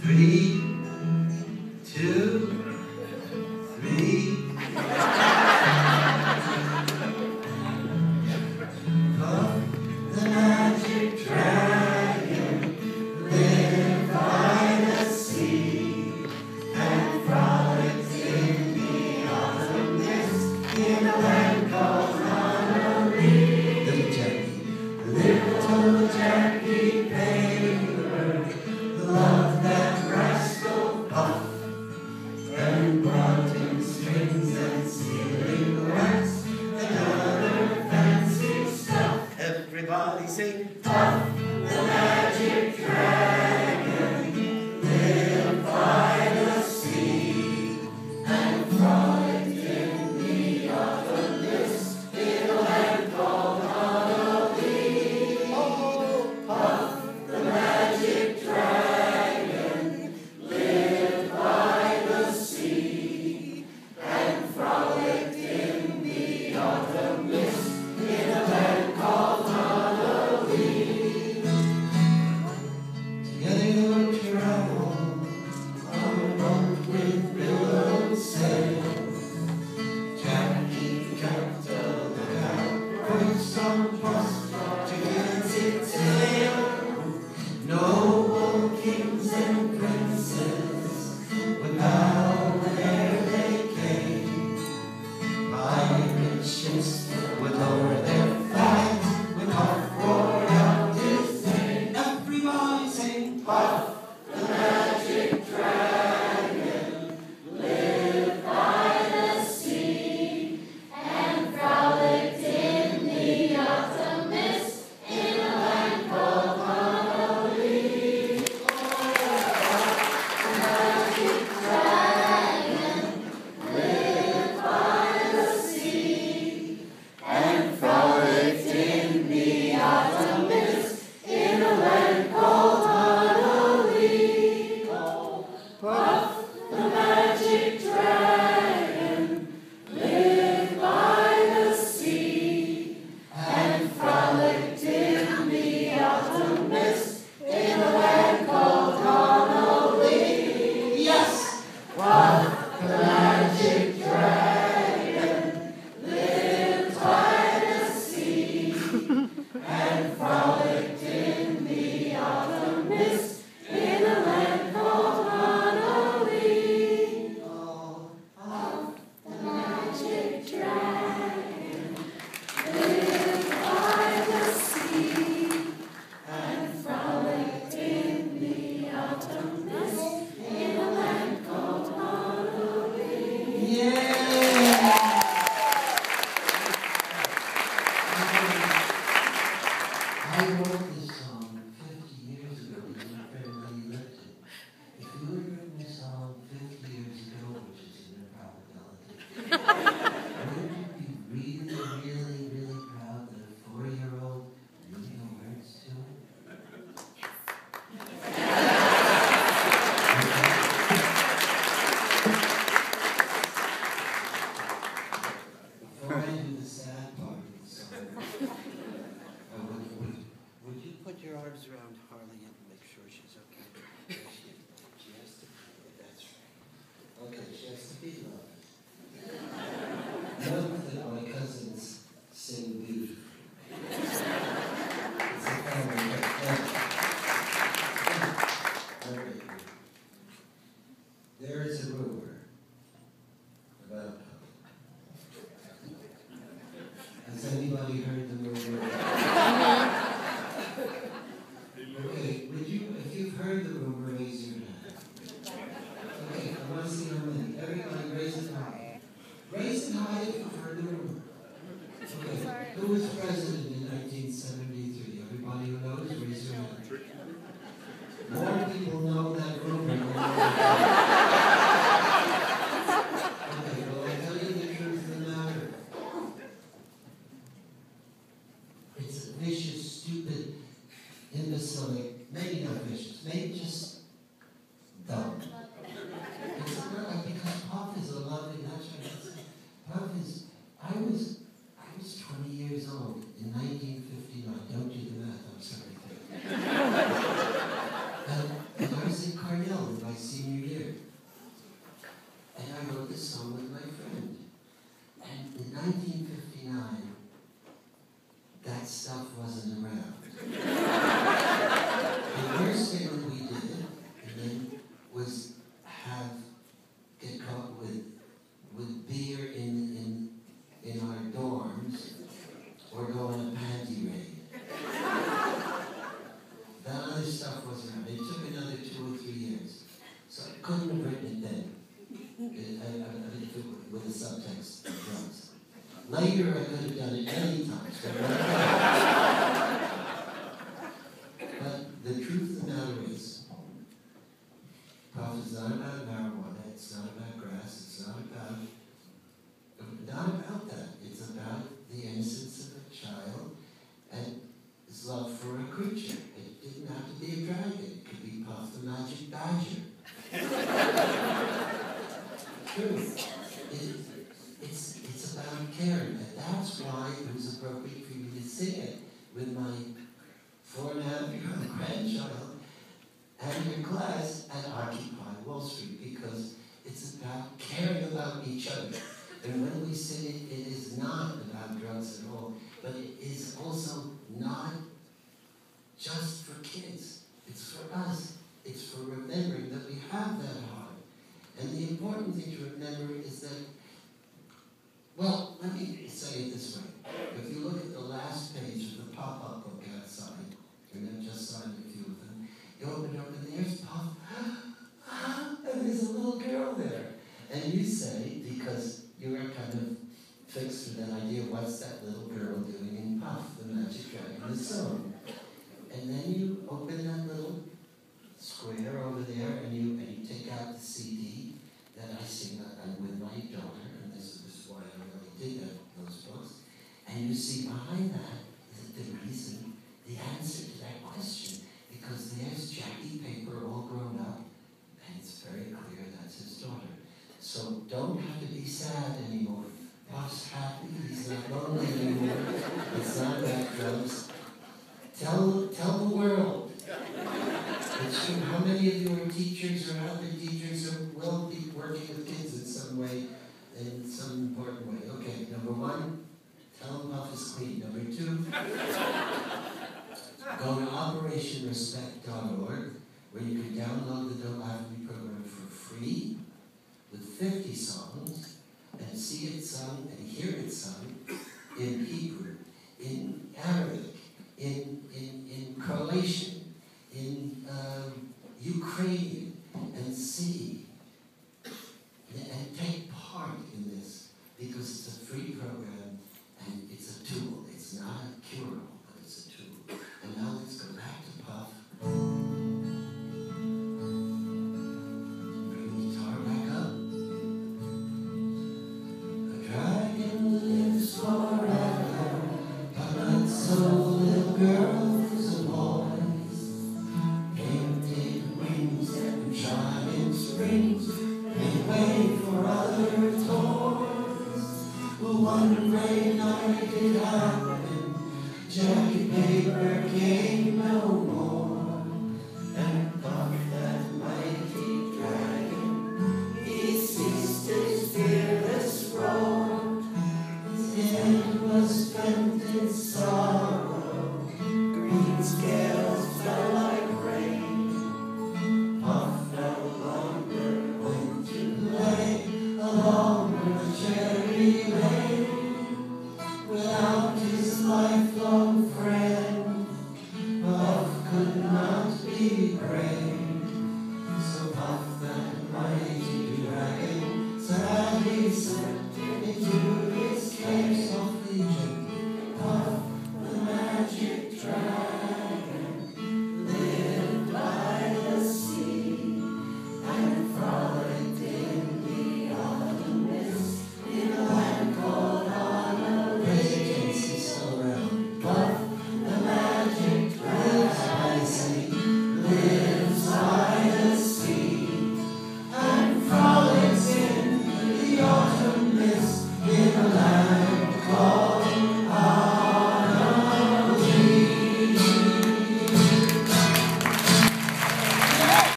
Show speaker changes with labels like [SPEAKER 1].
[SPEAKER 1] 3, 2, 3. Puff the magic dragon lived by the sea and frolicked in the autumn mist in a land called Honolulu. Little Jackie Paper, loved that rascal Puff, and brought him strings and sealing wax and other fancy stuff. Everybody sing Puff the magic dragon lived by the sea and frolicked in the autumn mist in a land called Honolulu. Oh, Puff the magic dragon lived by the sea and frolicked in the autumn mist in a land called Honolulu. Together you'll travel on a boat with billows sails. Jackie kept a lookout for some plus gigantic tail. Noble kings and princes would bow where they came. Pirate ships would lower their flags when Puff roared out his name. Everybody sing Puff the magic dragon lived by the sea and frolicked in the autumn mist in a land called Honolulu. The magic dragon lived by the sea and frolicked in the autumn mist in a land called Honolulu.
[SPEAKER 2] at Cornell in my senior year. And I wrote this song with my friend. And in 1959, that stuff wasn't around. The first thing that we did, and then, was get caught with beer in our dorms, or go on a panty raid. That other stuff wasn't around. It took another 2 or 3 years. So I couldn't have written it then. With a subtext of drugs. Later I could have done it many times. But the truth of the matter is, Puff is not about marijuana, it's not about grass, it's not about that. It's about the innocence of a child and his love for a creature. It didn't have to be a dragon, it could be Puff the Magic Badger. True. It's about caring, and that's why it was appropriate for me to sing it with my 4.5-year-old grandchild and your class at Occupy Wall Street, because it's about caring about each other. And when we sing it, it is not about drugs at all, but it is also not just for kids. It's for us. It's for remembering that we have that heart. And the important thing to remember is that, well, let me say it this way. If you look at the last page of the pop-up book outside, and I've just signed a few of them, you open it up and there's Puff, and there's a little girl there. And you say, because you are kind of fixed with that idea, what's that little girl doing in Puff, the Magic Dragon, the song? And then you open that little square over there, and you take out the CD that I sing with my daughter, and this is why I really did those books. And you see behind that is the reason, the answer to that question, because there's Jackie Paper all grown up, and it's very clear that's his daughter. So don't have to be sad anymore. Puff's happy, he's not lonely anymore. It's not about drugs. Tell the world. It's true. How many of you are teachers or have been teachers or will be working with kids in some way, in some important way? Okay, number 1, tell them Puff is clean. Number 2, go to operationrespect.org, where you can download the Don't Laugh at Me program for free, with 50 songs, and see it sung and hear it sung in Hebrew, in Arabic, in Croatian, in Ukrainian, and see and take part in this, because it's a free program and it's a tool. It's not a cure-all, but it's a tool. And now let's go back to Puff. Bring the guitar back up. A dragon lives forever, but not so, little girl. One great night it happened, Jackie Paper came home.